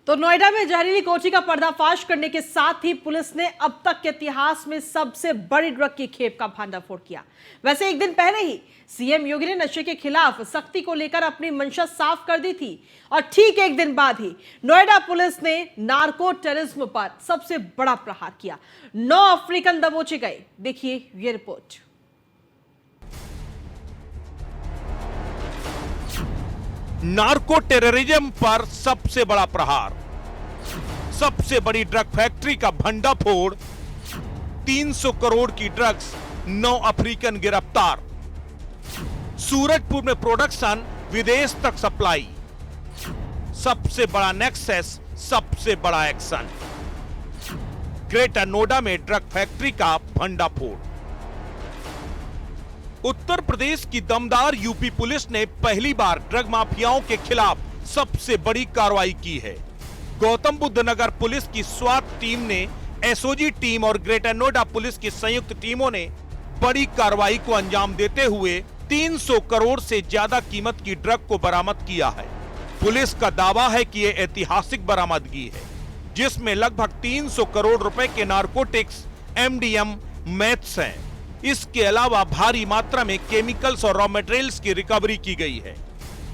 तो नोएडा में जहरीली कोठी का पर्दाफाश करने के साथ ही पुलिस ने अब तक के इतिहास में सबसे बड़ी ड्रग की खेप का भांडाफोड़ किया। वैसे एक दिन पहले ही सीएम योगी ने नशे के खिलाफ सख्ती को लेकर अपनी मंशा साफ कर दी थी और ठीक एक दिन बाद ही नोएडा पुलिस ने नार्को टेररिज्म पर सबसे बड़ा प्रहार किया। 9 अफ्रीकन दबोचे गए। देखिए ये रिपोर्ट। नार्को टेररिज्म पर सबसे बड़ा प्रहार, सबसे बड़ी ड्रग फैक्ट्री का भंडाफोड़, 300 करोड़ की ड्रग्स, 9 अफ्रीकन गिरफ्तार, सूरजपुर में प्रोडक्शन, विदेश तक सप्लाई, सबसे बड़ा नेक्सस, सबसे बड़ा एक्शन, ग्रेटर नोएडा में ड्रग फैक्ट्री का भंडाफोड़। उत्तर प्रदेश की दमदार यूपी पुलिस ने पहली बार ड्रग माफियाओं के खिलाफ सबसे बड़ी कार्रवाई की है। गौतम बुद्ध नगर पुलिस की स्वाट टीम ने, एसओजी टीम और ग्रेटर नोएडा पुलिस की संयुक्त टीमों ने बड़ी कार्रवाई को अंजाम देते हुए 300 करोड़ से ज्यादा कीमत की ड्रग को बरामद किया है। पुलिस का दावा है कि यह ऐतिहासिक बरामदगी है, जिसमें लगभग 300 करोड़ रुपए के नारकोटिक्स, एमडीएम, मैथ्स हैं। इसके अलावा भारी मात्रा में केमिकल्स और रॉ मटेरियल्स की रिकवरी की गई है।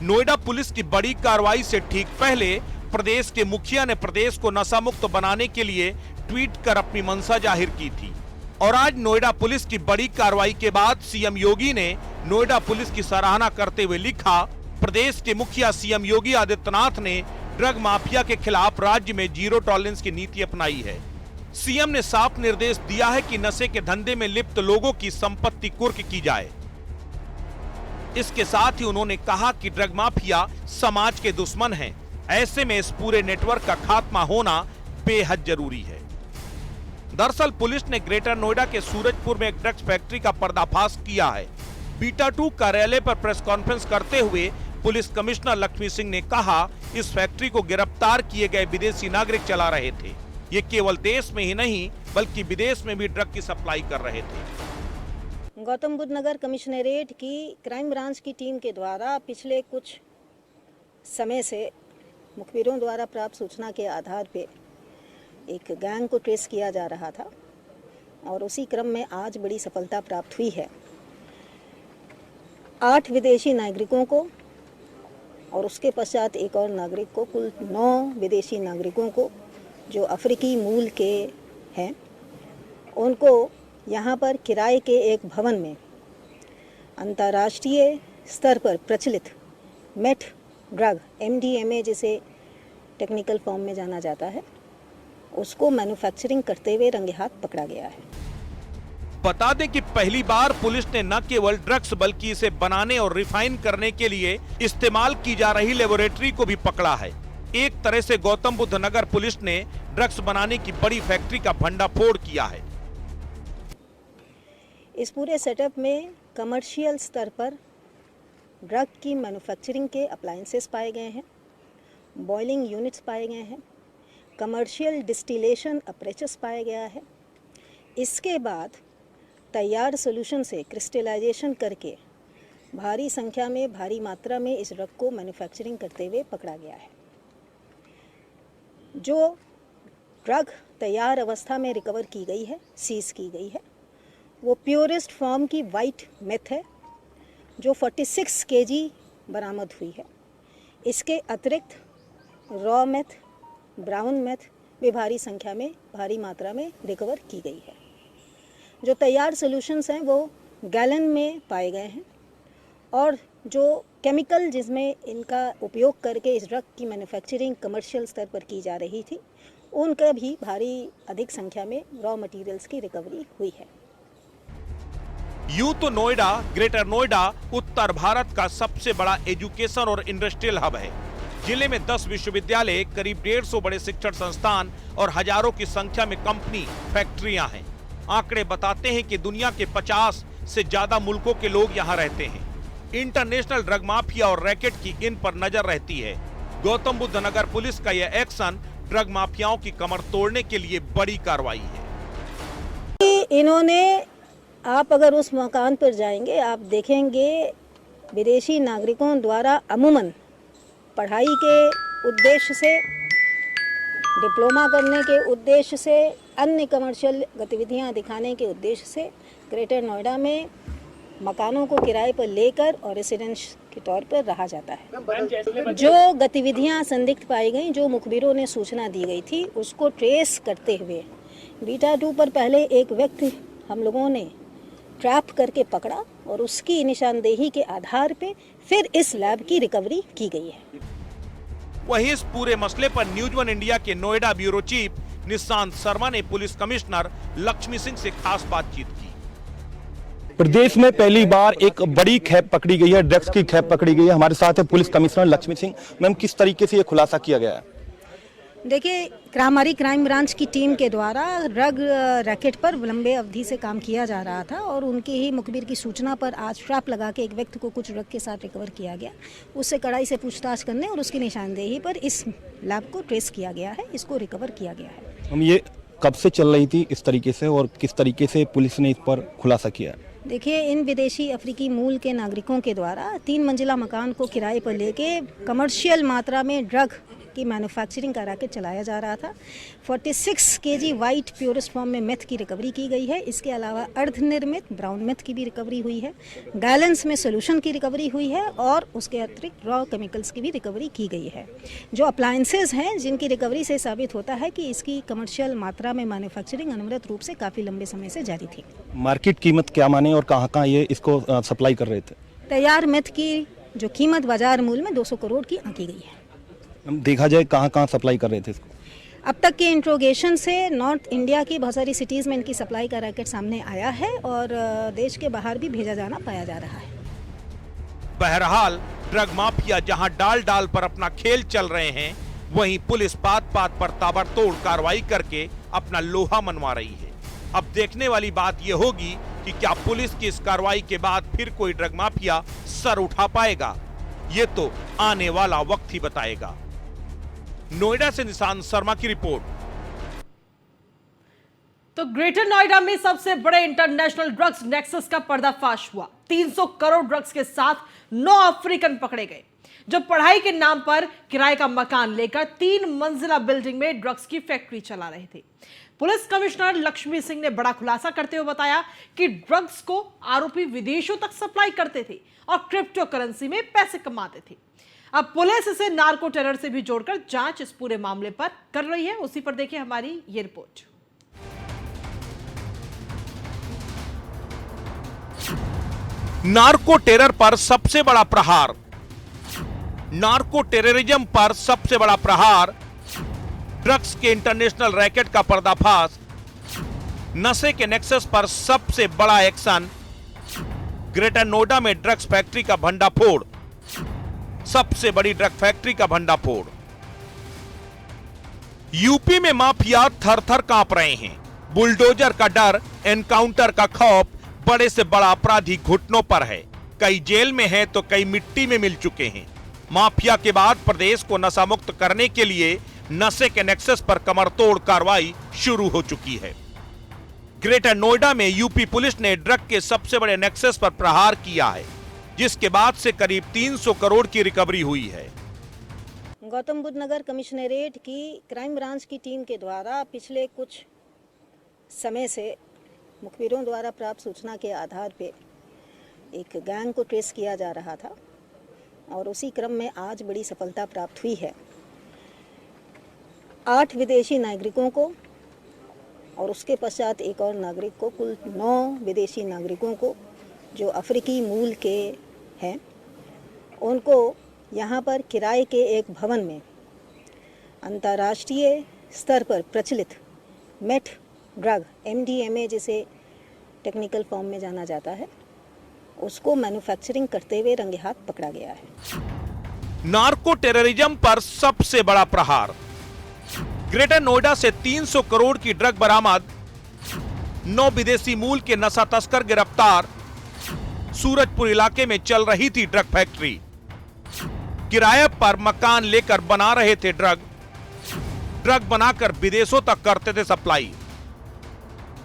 नोएडा पुलिस की बड़ी कार्रवाई से ठीक पहले प्रदेश के मुखिया ने प्रदेश को नशा मुक्त बनाने के लिए ट्वीट कर अपनी मंशा जाहिर की थी और आज नोएडा पुलिस की बड़ी कार्रवाई के बाद सीएम योगी ने नोएडा पुलिस की सराहना करते हुए लिखा, प्रदेश के मुखिया सीएम योगी आदित्यनाथ ने ड्रग माफिया के खिलाफ राज्य में जीरो टॉलरेंस की नीति अपनाई है। सीएम ने साफ निर्देश दिया है कि नशे के धंधे में लिप्त लोगों की संपत्ति कुर्क की जाए। इसके साथ ही उन्होंने कहा कि ड्रग माफिया समाज के दुश्मन हैं, ऐसे में इस पूरे नेटवर्क का खात्मा होना बेहद जरूरी है। दरअसल पुलिस ने ग्रेटर नोएडा के सूरजपुर में एक ड्रग्स फैक्ट्री का पर्दाफाश किया है। बीटा 2 कार्यालय पर प्रेस कॉन्फ्रेंस करते हुए पुलिस कमिश्नर लक्ष्मी सिंह ने कहा, इस फैक्ट्री को गिरफ्तार किए गए विदेशी नागरिक चला रहे थे। ये केवल देश में ही नहीं बल्कि विदेश में भी ड्रग की सप्लाई कर रहे थे। गौतम बुद्ध नगर कमिश्नरेट की क्राइम ब्रांच की टीम के द्वारा पिछले कुछ समय से मुखबिरों द्वारा प्राप्त सूचना के आधार पे एक गैंग को ट्रेस किया जा रहा था और उसी क्रम में आज बड़ी सफलता प्राप्त हुई है। 8 विदेशी नागरिकों को और उसके पश्चात एक और नागरिक को, कुल 9 विदेशी नागरिकों को जो अफ्रीकी मूल के हैं, उनको यहाँ पर किराए के एक भवन में अंतर्राष्ट्रीय स्तर पर प्रचलित मेथ ड्रग, एमडीएमए जिसे टेक्निकल फॉर्म में जाना जाता है, उसको मैन्युफैक्चरिंग करते हुए रंगे हाथ पकड़ा गया है। बता दें कि पहली बार पुलिस ने न केवल ड्रग्स बल्कि इसे बनाने और रिफाइन करने के लिए इस्तेमाल की जा रही लेबोरेटरी को भी पकड़ा है। एक तरह से गौतम बुद्ध नगर पुलिस ने ड्रग्स बनाने की बड़ी फैक्ट्री का भंडाफोड़ किया है। इस पूरे सेटअप में कमर्शियल स्तर पर ड्रग की मैन्युफैक्चरिंग के अप्लायंसेस पाए गए हैं, बॉयलिंग यूनिट्स पाए गए हैं, कमर्शियल डिस्टिलेशन अपरेचस पाया गया है। इसके बाद तैयार सॉल्यूशन से क्रिस्टलाइजेशन करके भारी संख्या में, भारी मात्रा में इस ड्रग को मैन्युफैक्चरिंग करते हुए पकड़ा गया है। जो ड्रग तैयार अवस्था में रिकवर की गई है, सीज की गई है, वो प्योरेस्ट फॉर्म की वाइट मेथ है जो 46 केजी बरामद हुई है। इसके अतिरिक्त रॉ मेथ, ब्राउन मेथ भी भारी संख्या में, भारी मात्रा में रिकवर की गई है। जो तैयार सॉल्यूशंस हैं वो गैलन में पाए गए हैं और जो केमिकल जिसमें इनका उपयोग करके इस ड्रग की मैन्युफैक्चरिंग कमर्शियल स्तर पर की जा रही थी, उनका भी भारी अधिक संख्या में रॉ मटेरियल्स की रिकवरी हुई है। यूं तो नोएडा, ग्रेटर नोएडा उत्तर भारत का सबसे बड़ा एजुकेशन और इंडस्ट्रियल हब है। जिले में 10 विश्वविद्यालय, करीब 150 बड़े शिक्षण संस्थान और हजारों की संख्या में कंपनी, फैक्ट्रियां हैं। आंकड़े बताते हैं कि दुनिया के 50 से ज्यादा मुल्कों के लोग यहाँ रहते हैं। इंटरनेशनल ड्रग माफिया और रैकेट की इन पर नजर रहती है। गौतम बुद्ध नगर पुलिस का यह एक्शन ड्रग माफियाओं की कमर तोड़ने के लिए बड़ी कार्रवाई है। इन्होंने, आप अगर उस मकान पर जाएंगे, आप देखेंगे विदेशी नागरिकों द्वारा अमूमन पढ़ाई के उद्देश्य से डिप्लोमा करने के उद्देश्य से, अन्य कमर्शियल गतिविधियां दिखाने के उद्देश्य से ग्रेटर नोएडा में मकानों को किराए पर लेकर और रेसिडेंस के तौर पर रहा जाता है। जो गतिविधियां संदिग्ध पाई गई, जो मुखबिरों ने सूचना दी गई थी, उसको ट्रेस करते हुए बीटा 2 पर पहले एक व्यक्ति हम लोगों ने ट्रैप करके पकड़ा और उसकी निशानदेही के आधार पे फिर इस लैब की रिकवरी की गई है। वहीं इस पूरे मसले पर न्यूज वन इंडिया के नोएडा ब्यूरो चीफ निशांत शर्मा ने पुलिस कमिश्नर लक्ष्मी सिंह से खास बातचीत की। प्रदेश में पहली बार एक बड़ी खेप पकड़ी गई है, ड्रग्स की खेप पकड़ी गई है। हमारे साथ है police commissioner Lakshmi Singh. Ma'am, किस तरीके से ये खुलासा किया गया है? देखिए, हमारी क्राइम ब्रांच की टीम के द्वारा ड्रग रैकेट पर लंबे अवधि से काम किया जा रहा था और उनकी ही मुखबिर की सूचना पर आज ट्रैप लगा के एक व्यक्ति को कुछ ड्रग के साथ रिकवर किया गया। उससे कड़ाई से पूछताछ करने और उसकी निशानदेही पर इस लैब को ट्रेस किया गया है, इसको रिकवर किया गया है। हम ये कब से चल रही थी इस तरीके से और किस तरीके से पुलिस ने इस पर खुलासा किया? देखिए, इन विदेशी अफ्रीकी मूल के नागरिकों के द्वारा 3 मंजिला मकान को किराए पर लेके कमर्शियल मात्रा में ड्रग की मैन्युफैक्चरिंग का रैकेट चलाया जा रहा था। 46 केजी वाइट प्योरेस्ट फॉर्म में मेथ की रिकवरी की गई है। इसके अलावा अर्धनिर्मित ब्राउन मेथ की भी रिकवरी हुई है, गैलन्स में सोल्यूशन की रिकवरी हुई है और उसके अतिरिक्त रॉ केमिकल्स की भी रिकवरी की गई है। जो अप्लायंसेज हैं, जिनकी रिकवरी से साबित होता है कि इसकी कमर्शियल मात्रा में मैन्युफैक्चरिंग अनवरत रूप से काफ़ी लंबे समय से जारी थी। मार्केट कीमत क्या माने और कहाँ ये इसको सप्लाई कर रहे थे? तैयार मेथ की जो कीमत बाजार मूल्य में 200 करोड़ की आंकी गई है। देखा जाए कहाँ सप्लाई कर रहे थे इसको? अब तक के इंट्रोगेशन से नॉर्थ इंडिया की बहुत सारी सिटीज़ में इनकी सप्लाई का रैकेट सामने आया है और देश के बाहर भी भेजा जाना पाया जा रहा है। बहरहाल ड्रग माफिया जहां डाल डाल पर अपना खेल चल रहे हैं, वहीं पुलिस पात पात पर ताबड़तोड़ कार्रवाई करके अपना लोहा मनवा रही है। अब देखने वाली बात यह होगी कि क्या पुलिस की इस कार्रवाई के बाद फिर कोई ड्रग माफिया सर उठा पाएगा। ये तो आने वाला वक्त ही बताएगा। नोएडा से निशांत शर्मा की रिपोर्ट। तो ग्रेटर नोएडा में सबसे बड़े इंटरनेशनल ड्रग्स नेक्सस का पर्दाफाश हुआ। 300 करोड़ ड्रग्स के साथ 9 अफ्रीकन पकड़े गए, जो पढ़ाई के नाम पर किराए का मकान लेकर 3 मंजिला बिल्डिंग में ड्रग्स की फैक्ट्री चला रहे थे। पुलिस कमिश्नर लक्ष्मी सिंह ने बड़ा खुलासा करते हुए बताया कि ड्रग्स को आरोपी विदेशों तक सप्लाई करते थे और क्रिप्टो करेंसी में पैसे कमाते थे। अब पुलिस इसे नार्को टेरर से भी जोड़कर जांच इस पूरे मामले पर कर रही है। उसी पर देखिए हमारी ये रिपोर्ट। नार्को टेरर पर सबसे बड़ा प्रहार। नार्को टेररिज्म पर सबसे बड़ा प्रहार। ड्रग्स के इंटरनेशनल रैकेट का पर्दाफाश। नशे के नेक्सस पर सबसे बड़ा एक्शन। ग्रेटर नोएडा में ड्रग्स फैक्ट्री का भंडाफोड़। सबसे बड़ी ड्रग फैक्ट्री का भंडाफोड़। यूपी में माफिया थर थर कांप रहे हैं। बुलडोजर का डर, एनकाउंटर का खौफ, बड़े से बड़ा अपराधी घुटनों पर है। कई जेल में हैं तो कई मिट्टी में मिल चुके हैं। माफिया के बाद प्रदेश को नशा मुक्त करने के लिए नशे के नेक्सस पर कमरतोड़ कार्रवाई शुरू हो चुकी है। ग्रेटर नोएडा में यूपी पुलिस ने ड्रग के सबसे बड़े नेक्सस पर प्रहार किया है, जिसके बाद से करीब 300 करोड़ की रिकवरी हुई है। गौतम बुद्ध नगर कमिश्नरेट की क्राइम ब्रांच की टीम के द्वारा पिछले कुछ समय से मुखबिरों द्वारा प्राप्त सूचना के आधार पे एक गैंग को ट्रेस किया जा रहा था और उसी क्रम में आज बड़ी सफलता प्राप्त हुई है। 8 विदेशी नागरिकों को और उसके पश्चात एक और नागरिक को, कुल 9 विदेशी नागरिकों को जो अफ्रीकी मूल के हैं, उनको यहाँ पर किराए के एक भवन में अंतर्राष्ट्रीय स्तर पर प्रचलित मेथ ड्रग MDMA जिसे टेक्निकल फॉर्म में जाना जाता है, उसको मैन्युफैक्चरिंग करते हुए रंगे हाथ पकड़ा गया है। नार्को टेररिज्म पर सबसे बड़ा प्रहार। ग्रेटर नोएडा से 300 करोड़ की ड्रग बरामद। 9 विदेशी मूल के नशा तस्कर गिरफ्तार। सूरजपुर इलाके में चल रही थी ड्रग फैक्ट्री। किराए पर मकान लेकर बना रहे थे ड्रग बनाकर विदेशों तक करते थे सप्लाई।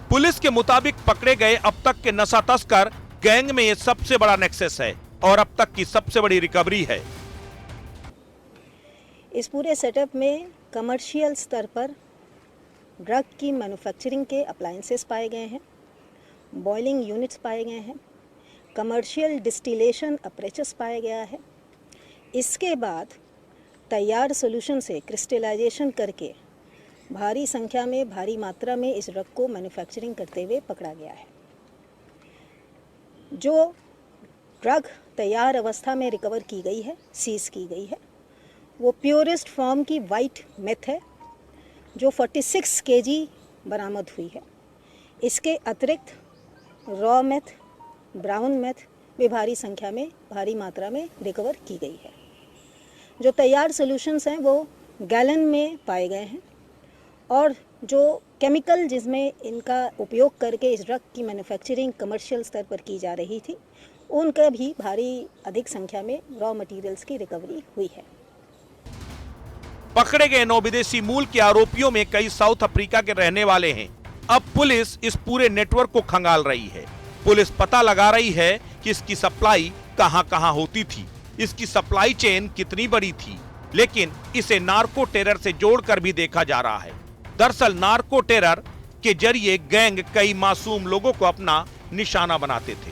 पुलिस के मुताबिक पकड़े गए अब तक के नशा तस्कर गैंग में यह सबसे बड़ा नेक्सस है और अब तक की सबसे बड़ी रिकवरी है। इस पूरे सेटअप में कमर्शियल स्तर पर ड्रग की मैन्युफैक्चरिंग के अप्लायंसेस पाए गए हैं, बॉयलिंग यूनिट्स पाए गए हैं, कमर्शियल डिस्टिलेशन अपरेचस पाया गया है। इसके बाद तैयार सॉल्यूशन से क्रिस्टलाइजेशन करके भारी संख्या में, भारी मात्रा में इस ड्रग को मैन्युफैक्चरिंग करते हुए पकड़ा गया है। जो ड्रग तैयार अवस्था में रिकवर की गई है, सीज की गई है, वो प्योरेस्ट फॉर्म की वाइट मेथ है जो 46 kg बरामद हुई है। इसके अतिरिक्त रॉ मेथ, ब्राउन मेथ भी भारी संख्या में, भारी मात्रा में रिकवर की गई है। जो तैयार सॉल्यूशंस हैं वो गैलन में पाए गए हैं और जो केमिकल जिसमें इनका उपयोग करके इस ड्रग की मैन्युफैक्चरिंग कमर्शियल स्तर पर की जा रही थी, उनका भी भारी अधिक संख्या में रॉ मटेरियल्स की रिकवरी हुई है। पकड़े गए 9 विदेशी मूल के आरोपियों में कई साउथ अफ्रीका के रहने वाले हैं। अब पुलिस इस पूरे नेटवर्क को खंगाल रही है। पुलिस पता लगा रही है कि इसकी सप्लाई कहां-कहां होती थी, इसकी सप्लाई चेन कितनी बड़ी थी, लेकिन इसे नार्को टेरर से जोड़कर भी देखा जा रहा है। दरअसल नार्को टेरर के जरिए गैंग कई मासूम लोगों को अपना निशाना बनाते थे।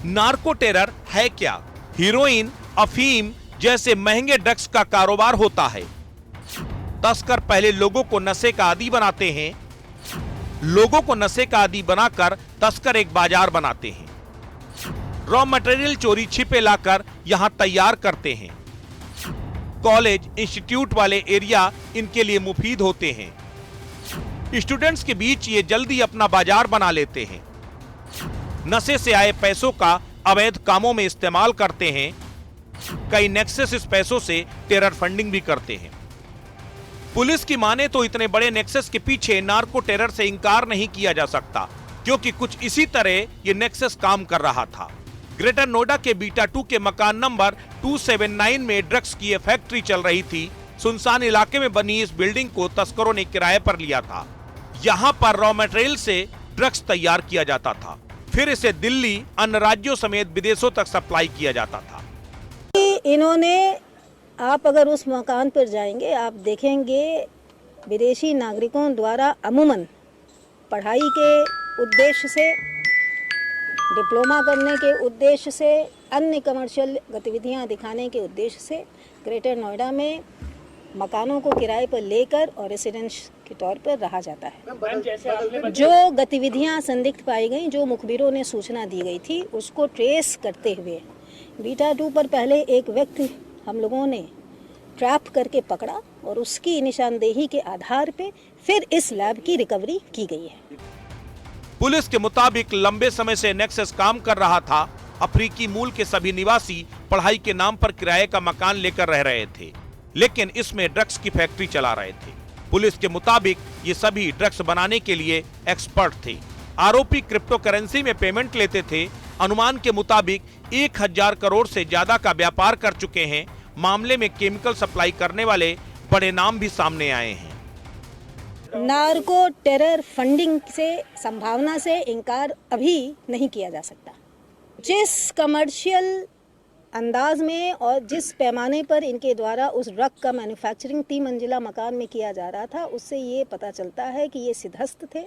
नार्को टेरर है क्या? हीरोइन, अफीम जैसे महंगे ड्रग्स का कारोबार होता है। तस्कर पहले लोगों को नशे का आदी बनाते हैं, लोगों को नशे का आदी बनाकर तस्कर एक बाजार बनाते हैं। रॉ मटेरियल चोरी छिपे लाकर यहां तैयार करते हैं। कॉलेज, इंस्टीट्यूट वाले एरिया इनके लिए मुफीद होते हैं। स्टूडेंट्स के बीच ये जल्दी अपना बाजार बना लेते हैं। नशे से आए पैसों का अवैध कामों में इस्तेमाल करते हैं। कई नेक्सस इस पैसों से टेरर फंडिंग भी करते हैं। पुलिस की माने तो इतने बड़े नेक्सस के पीछे नार्को टेरर से इंकार नहीं किया जा सकता, क्योंकि कुछ इसी तरह ये नेक्सस काम कर रहा था। ग्रेटर नोएडा के बीटा 2 के मकान नंबर 279 में ड्रग्स की फैक्ट्री चल रही थी। सुनसान इलाके में बनी इस बिल्डिंग को तस्करों ने किराए पर लिया था। यहाँ पर रॉ मटेरियल से ड्रग्स तैयार किया जाता था, फिर इसे दिल्ली, अन्य राज्यों समेत विदेशों तक सप्लाई किया जाता था। इन्होंने, आप अगर उस मकान पर जाएंगे, आप देखेंगे विदेशी नागरिकों द्वारा अमूमन पढ़ाई के उद्देश्य से, डिप्लोमा करने के उद्देश्य से, अन्य कमर्शियल गतिविधियां दिखाने के उद्देश्य से ग्रेटर नोएडा में मकानों को किराए पर लेकर और रेसिडेंस के तौर पर रहा जाता है। जो गतिविधियां संदिग्ध पाई गई, जो मुखबिरों ने सूचना दी गई थी, उसको ट्रेस करते हुए बीटा 2 पर पहले एक व्यक्ति हम लोगों ने ट्रैप करके पकड़ा और उसकी निशानदेही के आधार पे फिर इस लैब की रिकवरी की गई है। पुलिस के मुताबिक लंबे समय से नेक्सस काम कर रहा था। अफ्रीकी मूल के सभी निवासी पढ़ाई के नाम पर किराए का मकान लेकर रह रहे थे, लेकिन इसमें ड्रग्स की फैक्ट्री चला रहे थे। पुलिस के मुताबिक ये सभी ड्रग्स बनाने के लिए एक्सपर्ट थे। आरोपी क्रिप्टो करेंसी में पेमेंट लेते थे। अनुमान के मुताबिक 1000 करोड़ से ज्यादा का व्यापार कर चुके हैं। मामले में केमिकल सप्लाई करने वाले बड़े नाम भी सामने आए हैं। नार्को टेरर फंडिंग से संभावना से इनकार अभी नहीं किया जा सकता। जिस कमर्शियल अंदाज में और जिस पैमाने पर इनके द्वारा उस ड्रग का मैन्युफैक्चरिंग 3 मंजिला मकान में किया जा रहा था, उससे ये पता चलता है कि ये सिद्धस्त थे।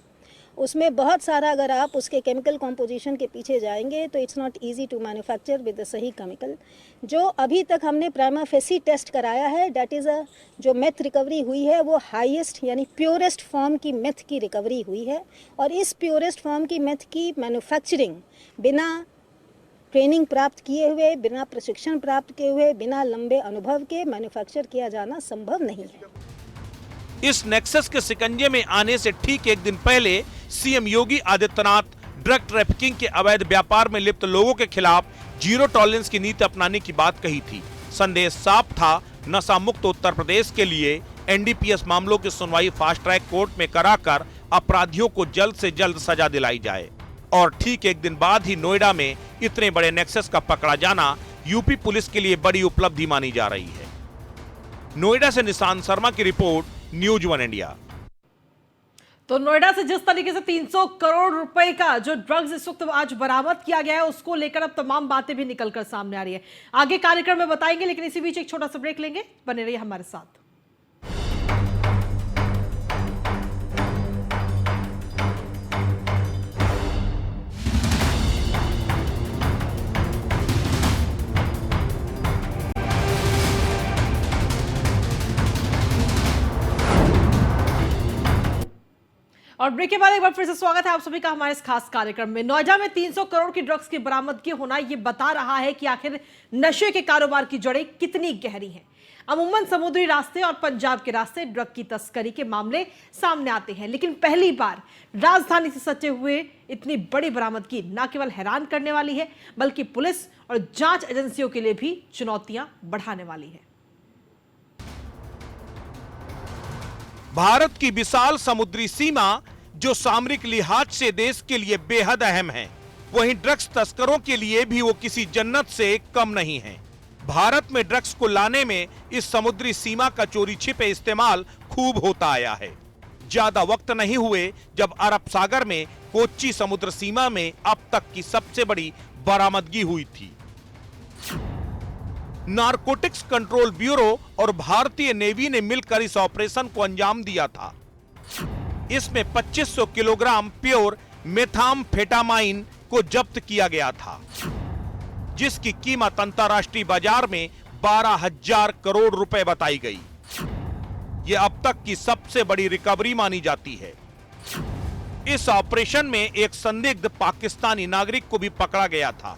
उसमें बहुत सारा, अगर आप उसके केमिकल कॉम्पोजिशन के पीछे जाएंगे तो it's not easy to manufacture with the सही केमिकल। जो अभी तक हमने प्राइमा फेसी टेस्ट कराया है, दैट इज़ जो मेथ रिकवरी हुई है वो हाईएस्ट यानी प्योरेस्ट फॉर्म की मेथ की रिकवरी हुई है। और इस प्योरेस्ट फॉर्म की मेथ की मैन्युफैक्चरिंग बिना ट्रेनिंग प्राप्त किए हुए, बिना प्रशिक्षण प्राप्त किए हुए, बिना लंबे अनुभव के मैन्युफैक्चर किया जाना संभव नहीं है। इस नेक्सस के शिकंजे में आने से ठीक एक दिन पहले CM Yogi Adityanath drug trafficking के अवैध व्यापार में लिप्त लोगों के खिलाफ जीरो टॉलरेंस की नीति अपनाने की बात कही थी। संदेश साफ था, नशा मुक्त उत्तर प्रदेश के लिए एनडीपीएस मामलों की सुनवाई फास्ट ट्रैक कोर्ट में कराकर अपराधियों को जल्द से जल्द सजा दिलाई जाए। और ठीक एक दिन बाद ही नोएडा में इतने बड़े नेक्सस का पकड़ा जाना यूपी पुलिस के लिए बड़ी उपलब्धि मानी जा रही है। नोएडा से निशांत शर्मा की रिपोर्ट, न्यूज़ 1 इंडिया। तो नोएडा से जिस तरीके से 300 करोड़ रुपए का जो ड्रग्स इस वक्त आज बरामद किया गया है, उसको लेकर अब तमाम बातें भी निकलकर सामने आ रही है। आगे कार्यक्रम में बताएंगे, लेकिन इसी बीच एक छोटा सा ब्रेक लेंगे। बने रहिए हमारे साथ। और ब्रेक के बाद एक बार फिर से स्वागत है आप सभी का हमारे इस खास कार्यक्रम में। नोएडा में 300 करोड़ की ड्रग्स की बरामदगी होना ये बता रहा है कि आखिर नशे के कारोबार की जड़ें कितनी गहरी हैं। अमूमन समुद्री रास्ते और पंजाब के रास्ते ड्रग की तस्करी के मामले सामने आते हैं, लेकिन पहली बार राजधानी से सटे हुए इतनी बड़ी बरामदगी न केवल हैरान करने वाली है, बल्कि पुलिस और जांच एजेंसियों के लिए भी चुनौतियां बढ़ाने वाली है। भारत की विशाल समुद्री सीमा जो सामरिक लिहाज से देश के लिए बेहद अहम है, वहीं ड्रग्स तस्करों के लिए भी वो किसी जन्नत से कम नहीं है। भारत में ड्रग्स को लाने में इस समुद्री सीमा का चोरी छिपे इस्तेमाल खूब होता आया है। ज्यादा वक्त नहीं हुए जब अरब सागर में कोच्चि समुद्र सीमा में अब तक की सबसे बड़ी बरामदगी हुई थी। नारकोटिक्स कंट्रोल ब्यूरो और भारतीय नेवी ने मिलकर इस ऑपरेशन को अंजाम दिया था। इसमें 2500 किलोग्राम प्योर मेथाम्फेटामाइन को जब्त किया गया था, जिसकी कीमत अंतर्राष्ट्रीय बाजार में 12,000 करोड़ रुपए बताई गई। यह अब तक की सबसे बड़ी रिकवरी मानी जाती है। इस ऑपरेशन में एक संदिग्ध पाकिस्तानी नागरिक को भी पकड़ा गया था।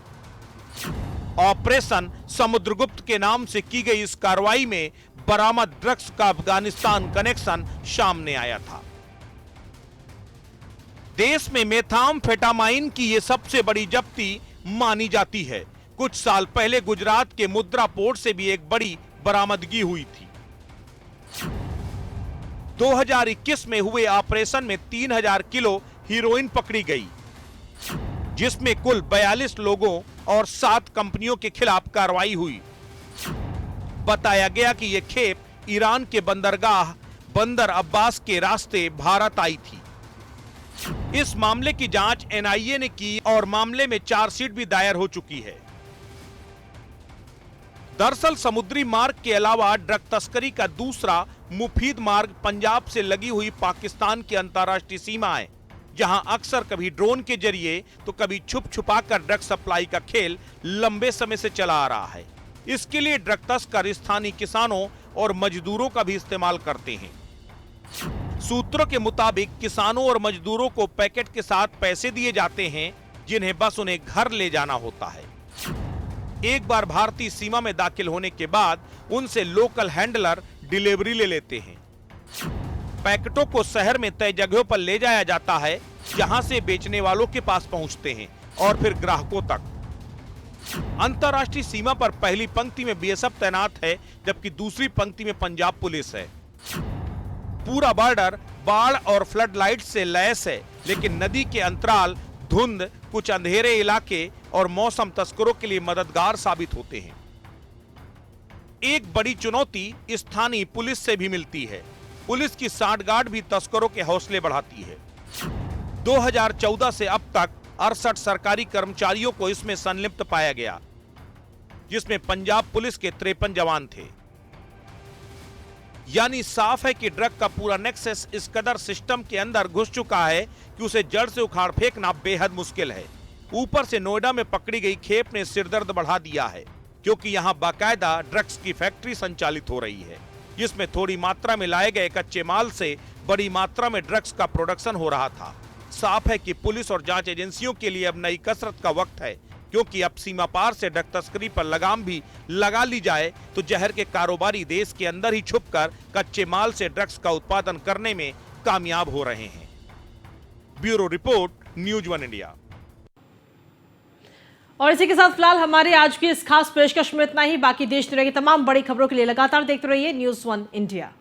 ऑपरेशन समुद्रगुप्त के नाम से की गई इस कार्रवाई में बरामद ड्रग्स का अफगानिस्तान कनेक्शन सामने आया था। देश में मेथाम्फेटामाइन की यह सबसे बड़ी जब्ती मानी जाती है। कुछ साल पहले गुजरात के मुद्रा पोर्ट से भी एक बड़ी बरामदगी हुई थी। 2021 में हुए ऑपरेशन में 3000 किलो हीरोइन पकड़ी गई, जिसमें कुल 42 लोगों और 7 कंपनियों के खिलाफ कार्रवाई हुई। बताया गया कि यह खेप ईरान के बंदरगाह बंदर अब्बास के रास्ते भारत आई थी। इस मामले की जांच एनआईए ने की और मामले में चार्जशीट भी दायर हो चुकी है। दरअसल समुद्री मार्ग के अलावा ड्रग तस्करी का दूसरा मुफीद मार्ग पंजाब से लगी हुई पाकिस्तान की अंतर्राष्ट्रीय सीमा है, जहां अक्सर कभी ड्रोन के जरिए तो कभी छुप छुपा कर ड्रग सप्लाई का खेल लंबे समय से चला आ रहा है। इसके लिए ड्रग तस्कर स्थानीय किसानों और मजदूरों का भी इस्तेमाल करते हैं। सूत्रों के मुताबिक किसानों और मजदूरों को पैकेट के साथ पैसे दिए जाते हैं, जिन्हें बस उन्हें घर ले जाना होता है। एक बार भारतीय सीमा में दाखिल होने के बाद उनसे लोकल हैंडलर डिलीवरी ले लेते हैं। पैकेटों को शहर में तय जगहों पर ले जाया जाता है, जहां से बेचने वालों के पास पहुंचते हैं और फिर ग्राहकों तक। अंतर्राष्ट्रीय सीमा पर पहली पंक्ति में बीएसएफ तैनात है, जबकि दूसरी पंक्ति में पंजाब पुलिस है। पूरा बॉर्डर बाढ़ और फ्लड लाइट से लैस है, लेकिन नदी के अंतराल, धुंध, कुछ अंधेरे इलाके और मौसम तस्करों के लिए मददगार साबित होते हैं। एक बड़ी चुनौती स्थानीय पुलिस से भी मिलती है। पुलिस की सांठगांठ भी तस्करों के हौसले बढ़ाती है। 2014 से अब तक 68 सरकारी कर्मचारियों को इसमें संलिप्त पाया गया, जिसमें पंजाब पुलिस के 53 जवान थे। यानी साफ है कि ड्रग का पूरा नेक्सस इस कदर सिस्टम के अंदर घुस चुका है कि उसे जड़ से उखाड़ फेंकना बेहद मुश्किल है। ऊपर से नोएडा में पकड़ी गई खेप ने सिरदर्द बढ़ा दिया है, क्योंकि यहां बाकायदा ड्रग्स की फैक्ट्री संचालित हो रही है, जिसमें थोड़ी मात्रा में लाए गए कच्चे माल से बड़ी मात्रा में ड्रग्स का प्रोडक्शन हो रहा था। साफ है कि पुलिस और जांच एजेंसियों के लिए अब नई कसरत का वक्त है, क्योंकि अब सीमा पार से ड्रग तस्करी पर लगाम भी लगा ली जाए तो जहर के कारोबारी देश के अंदर ही छुपकर कच्चे माल से ड्रग्स का उत्पादन करने में कामयाब हो रहे हैं। Bureau report, news 1 India. और इसी के साथ फिलहाल हमारे आज की इस खास पेशकश में इतना ही। बाकी देश दुनिया की तमाम बड़ी खबरों के लिए लगातार देखते रहिए न्यूज़ 1 इंडिया।